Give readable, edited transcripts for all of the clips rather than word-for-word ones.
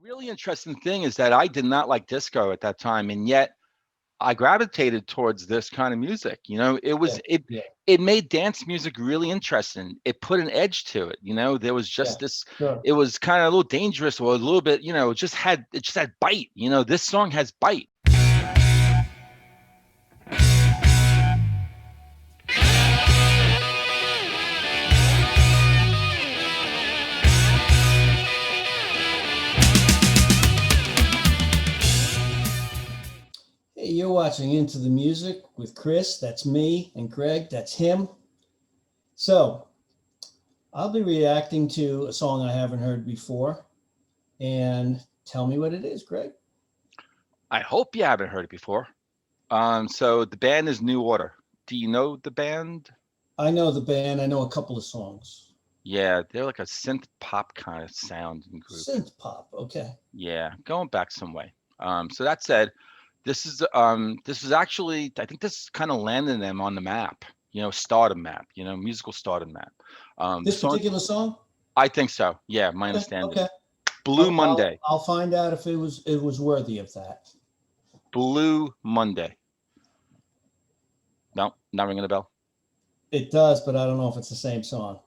really interesting thing is that I did not like disco at that time, and yet I gravitated towards this kind of music. It Yeah, was it yeah, it made dance music really interesting. It put an edge to it. There was yeah, just this. sure. It was kind of a little dangerous or a little bit. It just had bite. This song has bite. Hey, you're watching Into the Music with Chris. That's me, and Greg. That's him. So I'll be reacting to a song I haven't heard before, and tell me what it is, Greg. I hope you haven't heard it before. So the band is New Order. Do you know the band? I know the band. I know a couple of songs. Yeah, they're like a synth pop kind of sound and group. Synth pop. Okay. Yeah, going back some way. So that said, this is actually, I think this kind of landed them on the map. Stardom map. Musical stardom map. The This song, particular song. I think so. Yeah, my Okay. understanding. Okay. Blue I'll Monday. I'll find out if it was worthy of that. Blue Monday. No, not ringing a bell. It does, but I don't know if it's the same song.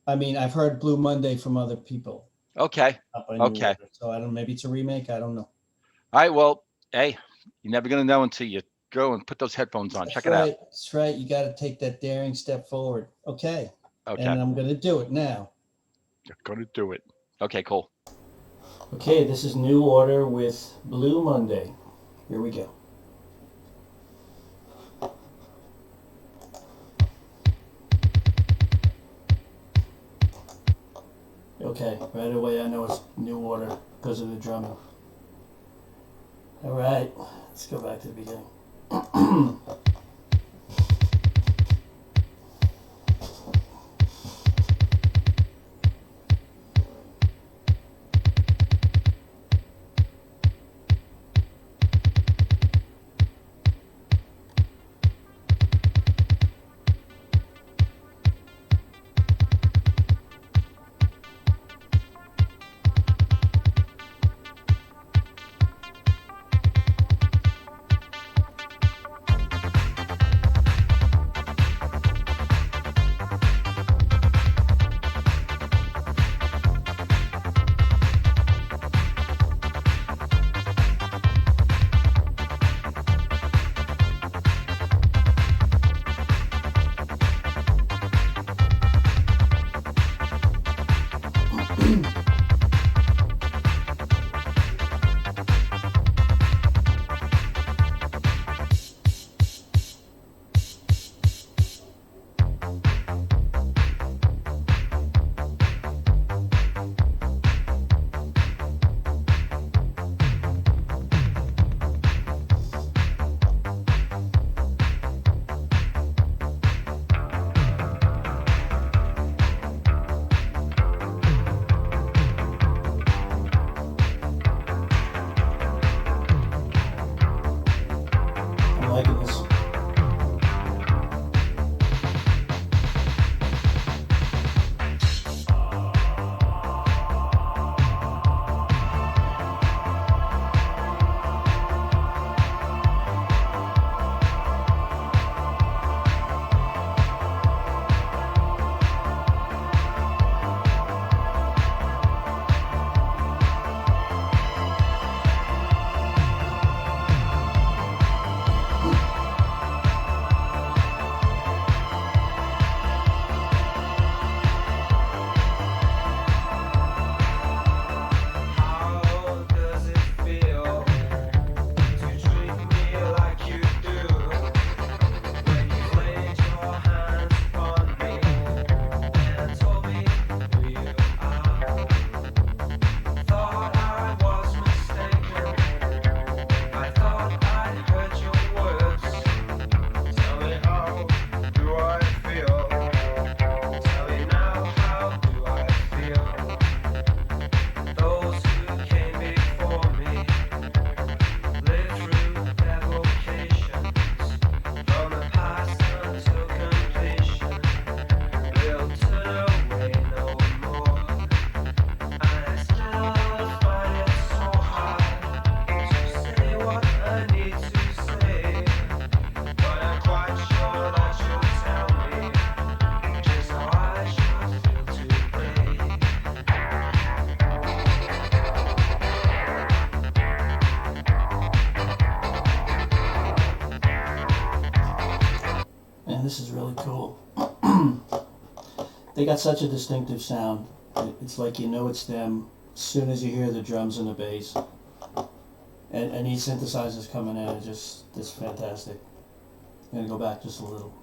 I mean, I've heard Blue Monday from other people, Okay. not by New Okay. Order. So I don't. Maybe it's a remake. I don't know. All right. Well, hey, you're never gonna know until you go and put those headphones on. That's Check it out. right. That's right. You got to take that daring step forward. Okay. Okay. And I'm going to do it now. You're gonna do it. Okay. Cool. Okay, this is New Order with Blue Monday. Here we go. Okay, right away I know it's New Order because of the drumming. All right, let's go back to the beginning. they got such a distinctive sound. It's like you know it's them as soon as you hear the drums and the bass. And these synthesizers coming in are just fantastic. I'm gonna go back just a little.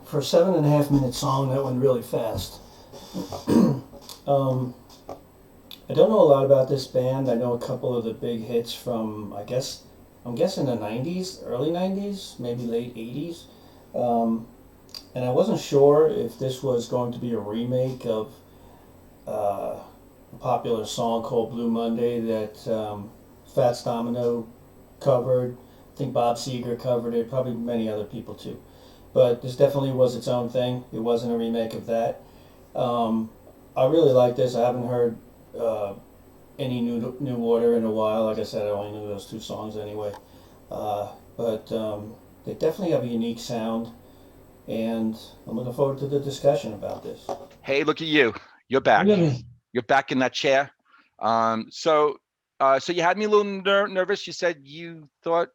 For a 7.5 minute song, that went really fast. um, I don't know a lot about this band. I know a couple of the big hits from, I'm guessing the 90s, early 90s, maybe late 80s. And I wasn't sure if this was going to be a remake of a popular song called Blue Monday that Fats Domino covered. think Bob Seger covered it, probably many other people too. But this definitely was its own thing. It wasn't a remake of that. Um, I really like this. I haven't heard uh, any new Order in a while. Like I said, I only knew those two songs anyway. But they definitely have a unique sound, and I'm looking forward to the discussion about this. Hey, look at you. You're back. Look at me. You're back in that chair. So you had me a little nervous. You said you thought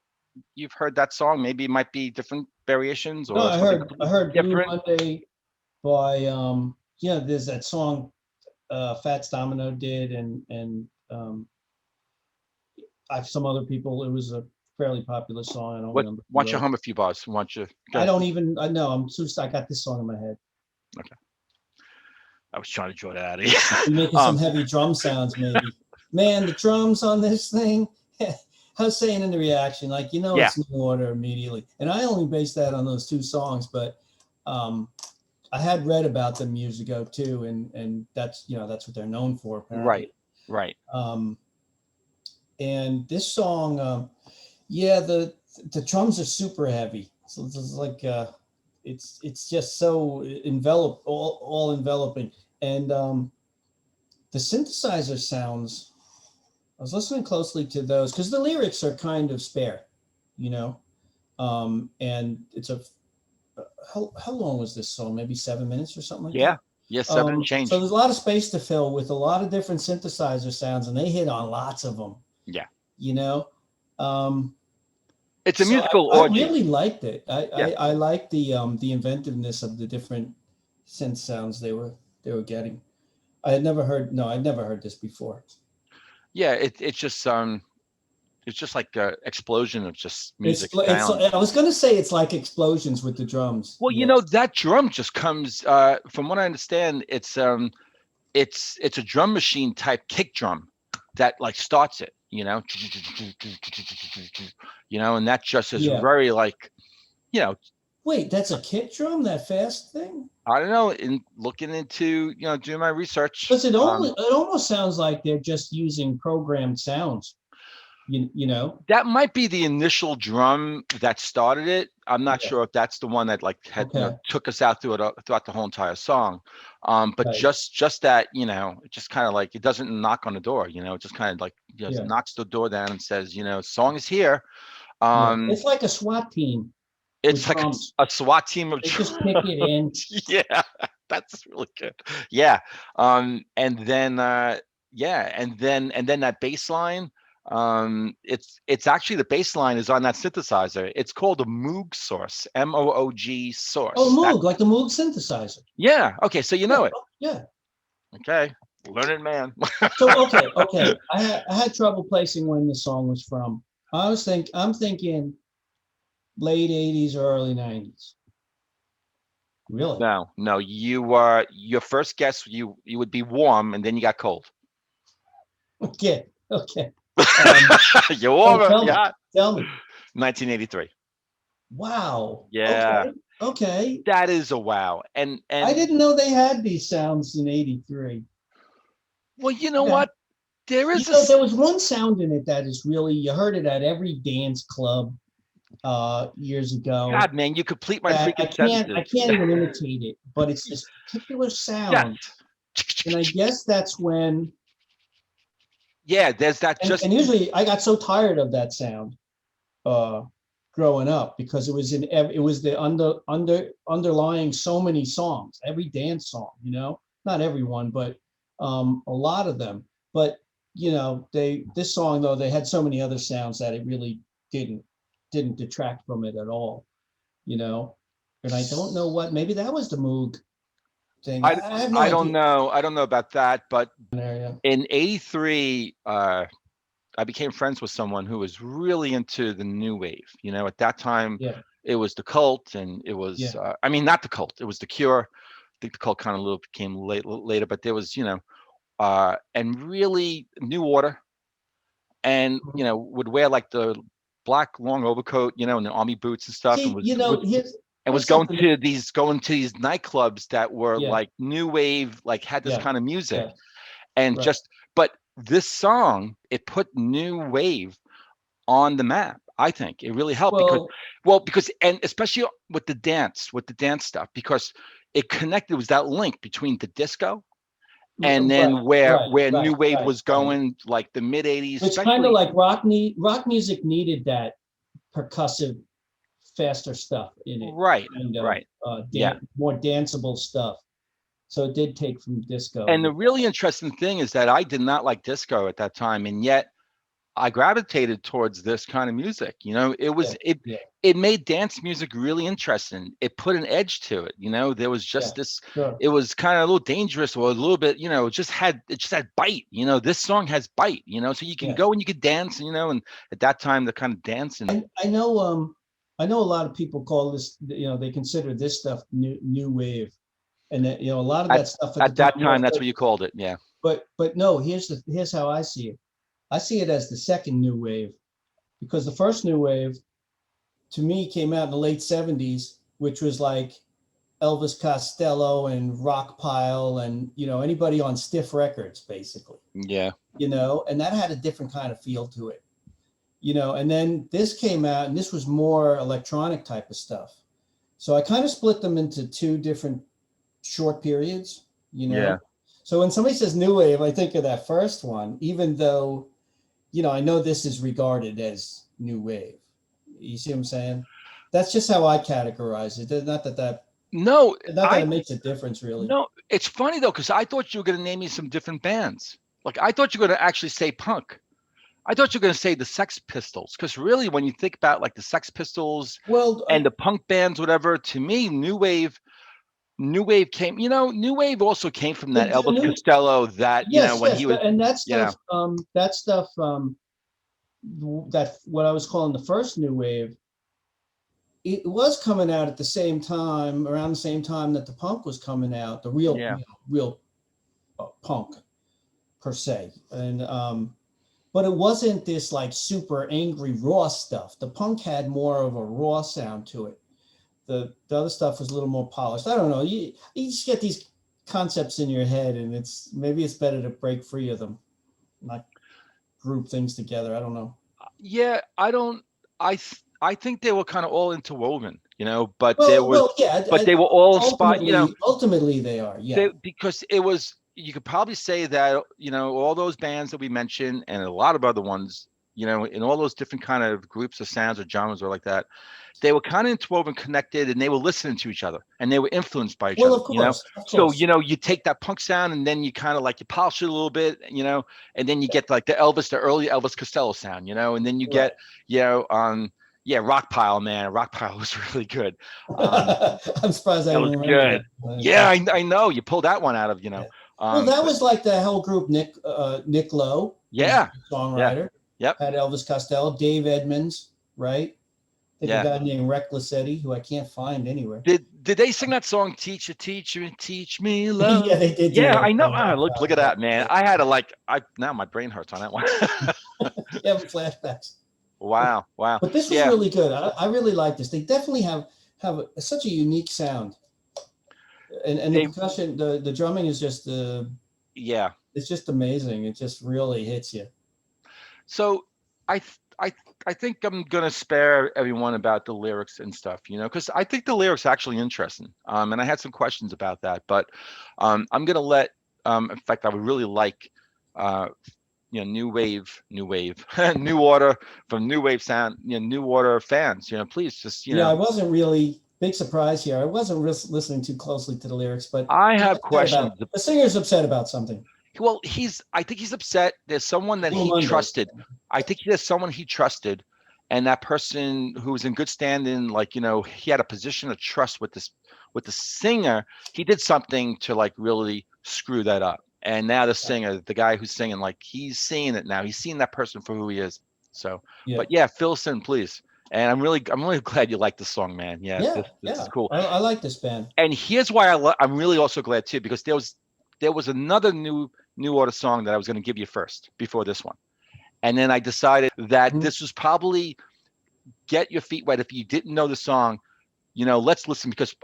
you've heard that song. Maybe it might be different variations No, or something I heard Blue different. Monday by there's that song Fats Domino did, and I've some other people. It was a fairly popular song. I don't What? remember. Why don't you hum a few bars? Why don't you? I don't even. I know. I got this song in my head. Okay. I was trying to draw that out of you. You're making some heavy drum sounds, maybe. Man, the drums on this thing. I was saying in the reaction, like, it's New Order immediately. And I only based that on those two songs, but I had read about them years ago too, and that's that's what they're known for, apparently. Right. And this song, the drums are super heavy. So it's like it's just so all enveloping, and the synthesizer sounds. I was listening closely to those because the lyrics are kind of spare, and it's how long was this song? Maybe 7 minutes or something like that. Yeah, 7 and change. So there's a lot of space to fill with a lot of different synthesizer sounds, and they hit on lots of them. Yeah. It's a musical orgy. I really liked it. I liked the inventiveness of the different synth sounds they were getting. I'd never heard this before. Yeah, it's just like an explosion of just music. I was going to say it's like explosions with the drums. Well, that drum just comes. From what I understand, it's a drum machine type kick drum that like starts it. And that just is very like, Wait, that's a kick drum? That fast thing? I don't know. In looking into, doing my research, because it almost sounds like they're just using programmed sounds. That might be the initial drum that started it. I'm not sure if that's the one that like took us out throughout the whole entire song. But right. just that, it just kind of like, it doesn't knock on the door, it just kind of like knocks the door down and says, song is here. It's like a SWAT team. It's like a SWAT team of drums. Just pick it in. Yeah, that's really good. Yeah. And then that bass line. It's actually the bass line is on that synthesizer. It's called a Moog source, Moog source. Oh, Moog, like the Moog synthesizer. Yeah. Okay, so it. Yeah. Okay, learned man. So okay. I had trouble placing when the song was from. I'm thinking late 80s or early 90s. Really? No. You were your first guess. You would be warm, and then you got cold. Okay. You're warm. Tell me. 1983. Wow. Yeah. Okay. That is a wow. And I didn't know they had these sounds in 83. Well, you know what? There is there was one sound in it that is really, you heard it at every dance club years ago. God, man, you complete my freaking sentences. I can't even imitate it, but it's this particular sound. Yes. And I guess that's when. Yeah, there's that. And usually I got so tired of that sound growing up because it was the underlying so many songs, every dance song, not everyone, but a lot of them. But this song though, they had so many other sounds that it really didn't detract from it at all, and I don't know maybe that was the Moog thing. I don't know about that, but in 83 I became friends with someone who was really into the new wave. At that time it was the Cult, and it was not the Cult, it was the Cure. I think the Cult kind of came later, but there was and really New Order, and would wear like the black long overcoat, and the army boots and stuff. See, and was going to these nightclubs that were like new wave, like had this kind of music. And but this song, it put new wave on the map. I think it really helped Well, because and especially with the dance stuff, because it connected, was that link between the disco and right, then where right, new right, wave right, was right. going, like the mid 80s, It's kind of especially. like rock music needed that percussive, faster stuff in it, Right, kind of right. Yeah. more danceable stuff. So it did take from disco. And the really interesting thing is that I did not like disco at that time, and yet I gravitated towards this kind of music. You know, Yeah, yeah, it made dance music really interesting. It put an edge to it. You know, there was yeah, just this. sure. It was kind of a little dangerous, or a little bit. You know, it just had bite. You know, this song has bite. You know, so you can Yeah. go and you could dance. You know, and at that time the kind of dancing. I know a lot of people call this, they consider this stuff new wave, and that, a lot of At that stuff at the at that time time, was that's what good. you called it. Yeah. But no, here's how I see it. I see it as the second new wave, because the first new wave to me came out in the late 70s, which was like Elvis Costello and Rockpile and anybody on Stiff Records, basically. Yeah. And that had a different kind of feel to it. And then this came out, and this was more electronic type of stuff. So I kind of split them into two different short periods. Yeah. So when somebody says new wave, I think of that first one, even though I know this is regarded as new wave. You see what I'm saying? That's just how I categorize it. No, Not that it makes a difference, really. no. It's funny though, because I thought you were going to name me some different bands. Like I thought you were going to actually say punk. I thought you were going to say the Sex Pistols, because really, when you think about like the Sex Pistols Well, and the punk bands, whatever, to me, new wave came. You know, new wave also came from that the Elvis new, Costello. That yes, when yes, he was, and you know, that stuff, that what I was calling the first new wave, it was coming out at the same time, around the same time that the punk was coming out, the real, yeah, real punk per se, and but it wasn't this like super angry raw stuff. The punk had more of a raw sound to it. The other stuff was a little more polished. I don't know. You just get these concepts in your head, and maybe it's better to break free of them, not group things together. I don't know. yeah. I don't. I think they were kind of all interwoven. You know, but Yeah. they were all inspired. You know, Ultimately, they are. Yeah. because it was, you could probably say that, all those bands that we mentioned and a lot of other ones, in all those different kind of groups of sounds or genres or like that, they were kind of interwoven, connected, and they were listening to each other and they were influenced by each Well, other. of course, of So course. you take that punk sound and then you kind of like you polish it a little bit, and then you get like the early Elvis Costello sound, and then you Right. get, yeah, Rockpile, man. Rockpile was really good. I'm surprised I That was even remember good. that. Yeah, I know. You pulled that one out of, Yeah. Well, that was like the whole group. Nick Lowe was yeah, a yeah, songwriter. yep, Had Elvis Costello, Dave Edmonds, right? I think yeah. a guy named Reckless Eddie, who I can't find anywhere. Did they sing that song, Teacher, Teacher, Teach Me Love? Yeah, they did do Yeah, that. I know. Yeah, Look at that, man. yeah. I had to now my brain hurts on that one. Yeah, flashbacks. Wow, wow. But this was Yeah, really good. I really like this. They definitely such a unique sound, and the they, percussion, the drumming is just yeah. it's just amazing. It just really hits you. So I th- I I think I'm gonna spare everyone about the lyrics and stuff, because I think the lyrics are actually interesting. And I had some questions about that, but I'm gonna let. In fact, I would really like, uh, new wave, new order from new wave sound, new order fans, please just, Yeah, I wasn't really big surprise here. I wasn't listening too closely to the lyrics, but I he's have upset questions. about the singer's upset about something. Well, I think he's upset. There's someone that Blue he Monday. trusted. I think there's someone he trusted, and that person who was in good standing, like, he had a position of trust with the singer. He did something to like really screw that up. And now the singer, the guy who's singing, like he's seeing it now. He's seeing that person for who he is. So, Yeah. but yeah, fill us in, please. And I'm really glad you like the song, man. Yeah, Yeah, this yeah. is cool. I like this band. And here's why I'm really also glad too, because there was another new order song that I was going to give you first before this one, and then I decided that this was probably get your feet wet if you didn't know the song. Let's listen, because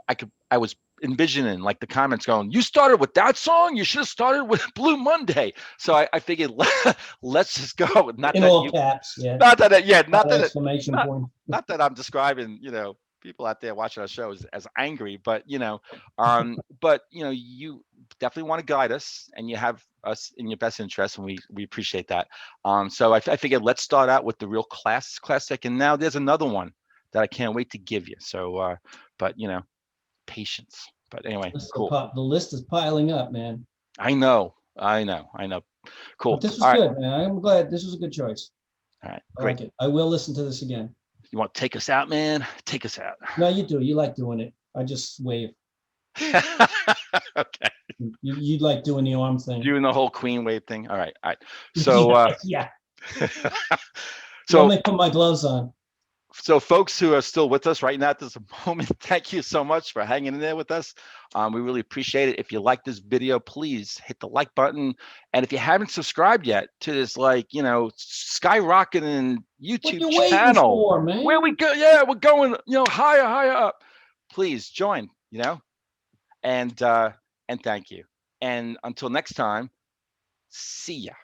I envisioning like the comments going, you started with that song, you should have started with Blue Monday. So I figured let's just go. Not in that all you, caps, yeah. not that yeah, not that exclamation not, point. not that I'm describing, you know, people out there watching our shows as angry, but you know, but you know, you definitely want to guide us, and you have us in your best interest, and we appreciate that. So I figured let's start out with the real classic, and now there's another one that I can't wait to give you. So, but you know, patience. But anyway, cool. The list is piling up, man. I know. Cool. But this was All right. good, man. I'm glad this was a good choice. All right, I great. like it. I will listen to this again. You want to take us out, man? Take us out. No, you do. You like doing it. I just wave. Okay. You like doing the arm thing. Doing the whole Queen wave thing. All right. So yeah. So let me put my gloves on. So folks who are still with us right now at this moment, thank you so much for hanging in there with us. We really appreciate it. If you like this video, please hit the like button. And if you haven't subscribed yet to this, like, you know, skyrocketing YouTube channel, for, man? where we go, yeah, we're going, you know, higher up. Please join, you know, and thank you. And until next time, see ya.